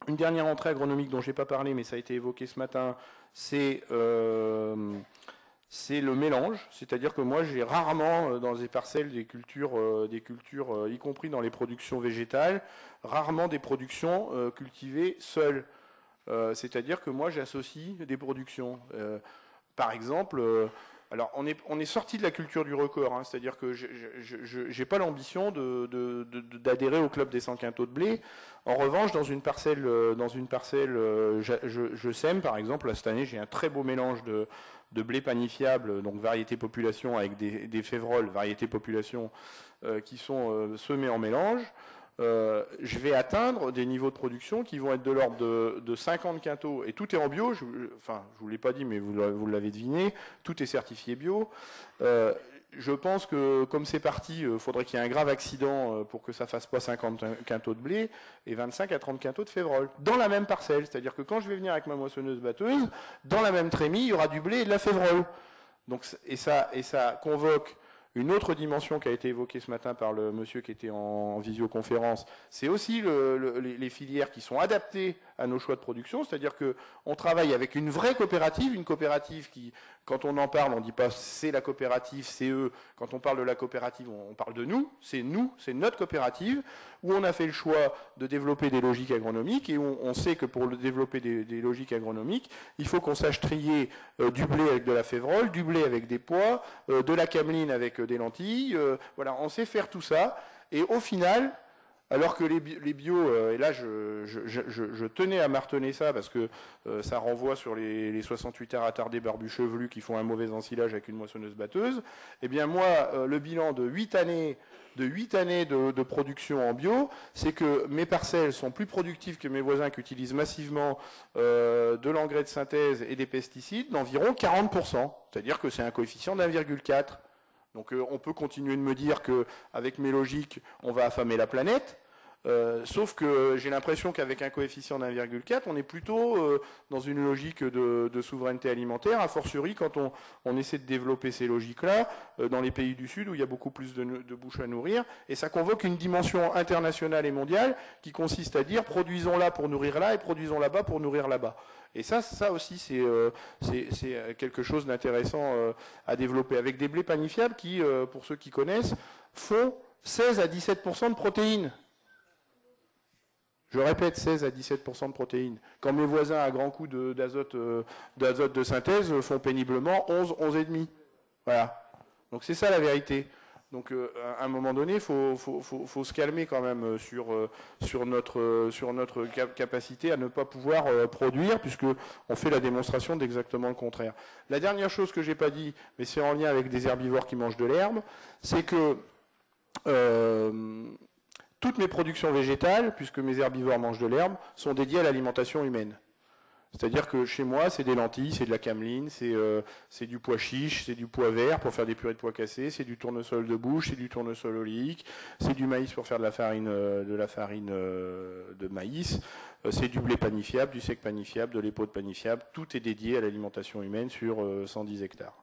Une dernière entrée agronomique dont je n'ai pas parlé, mais ça a été évoqué ce matin, c'est le mélange. C'est-à-dire que moi, j'ai rarement dans des parcelles des cultures, y compris dans les productions végétales, rarement des productions cultivées seules. C'est-à-dire que moi, j'associe des productions. Par exemple, alors on est sorti de la culture du record, hein, c'est-à-dire que je n'ai pas l'ambition d'adhérer au club des 100 quintaux de blé. En revanche, dans une parcelle, je sème, par exemple, là, cette année, j'ai un très beau mélange de blé panifiable, donc variété population, avec des févroles, variété population, qui sont semés en mélange. Je vais atteindre des niveaux de production qui vont être de l'ordre de 50 quintaux, et tout est en bio, enfin, je ne vous l'ai pas dit, mais vous l'avez deviné, tout est certifié bio. Je pense que, comme c'est parti, il faudrait qu'il y ait un grave accident pour que ça ne fasse pas 50 quintaux de blé et 25 à 30 quintaux de févrole, dans la même parcelle. C'est-à-dire que quand je vais venir avec ma moissonneuse-batteuse, dans la même trémie, il y aura du blé et de la févrole. Donc, et ça convoque une autre dimension qui a été évoquée ce matin par le monsieur qui était en visioconférence, c'est aussi les filières qui sont adaptées à nos choix de production, c'est-à-dire qu'on travaille avec une vraie coopérative, une coopérative qui, quand on en parle, on ne dit pas c'est la coopérative, c'est eux. Quand on parle de la coopérative, on parle de nous, c'est notre coopérative, où on a fait le choix de développer des logiques agronomiques, et où on sait que pour développer des logiques agronomiques, il faut qu'on sache trier du blé avec de la févrole, du blé avec des pois, de la cameline avec des lentilles, voilà, on sait faire tout ça, et au final, alors que les bio, et là je tenais à marteler ça parce que ça renvoie sur les 68 heures attardés barbus chevelus qui font un mauvais ensilage avec une moissonneuse-batteuse, eh bien moi, le bilan de 8 années de production en bio, c'est que mes parcelles sont plus productives que mes voisins qui utilisent massivement de l'engrais de synthèse et des pesticides d'environ 40%. C'est-à-dire que c'est un coefficient d'1,4. Donc on peut continuer de me dire qu'avec mes logiques, on va affamer la planète, sauf que j'ai l'impression qu'avec un coefficient d'1,4, on est plutôt dans une logique de souveraineté alimentaire, a fortiori quand on essaie de développer ces logiques-là dans les pays du Sud où il y a beaucoup plus de bouches à nourrir, et ça convoque une dimension internationale et mondiale qui consiste à dire produisons là pour nourrir là et produisons là-bas pour nourrir là-bas. Et ça aussi, c'est quelque chose d'intéressant à développer, avec des blés panifiables qui, pour ceux qui connaissent, font 16 à 17% de protéines. Je répète, 16 à 17% de protéines. Quand mes voisins à grands coups d'azote de synthèse font péniblement 11, 11,5. Voilà. Donc c'est ça la vérité. Donc à un moment donné, il faut se calmer quand même sur notre capacité à ne pas pouvoir produire, puisqu'on fait la démonstration d'exactement le contraire. La dernière chose que je n'ai pas dit, mais c'est en lien avec des herbivores qui mangent de l'herbe, c'est que toutes mes productions végétales, puisque mes herbivores mangent de l'herbe, sont dédiées à l'alimentation humaine. C'est-à-dire que chez moi, c'est des lentilles, c'est de la cameline, c'est du pois chiche, c'est du pois vert pour faire des purées de pois cassés, c'est du tournesol de bouche, c'est du tournesol oléique, c'est du maïs pour faire de la farine de maïs, c'est du blé panifiable, du sec panifiable, de l'épaule panifiable. Tout est dédié à l'alimentation humaine sur 110 hectares.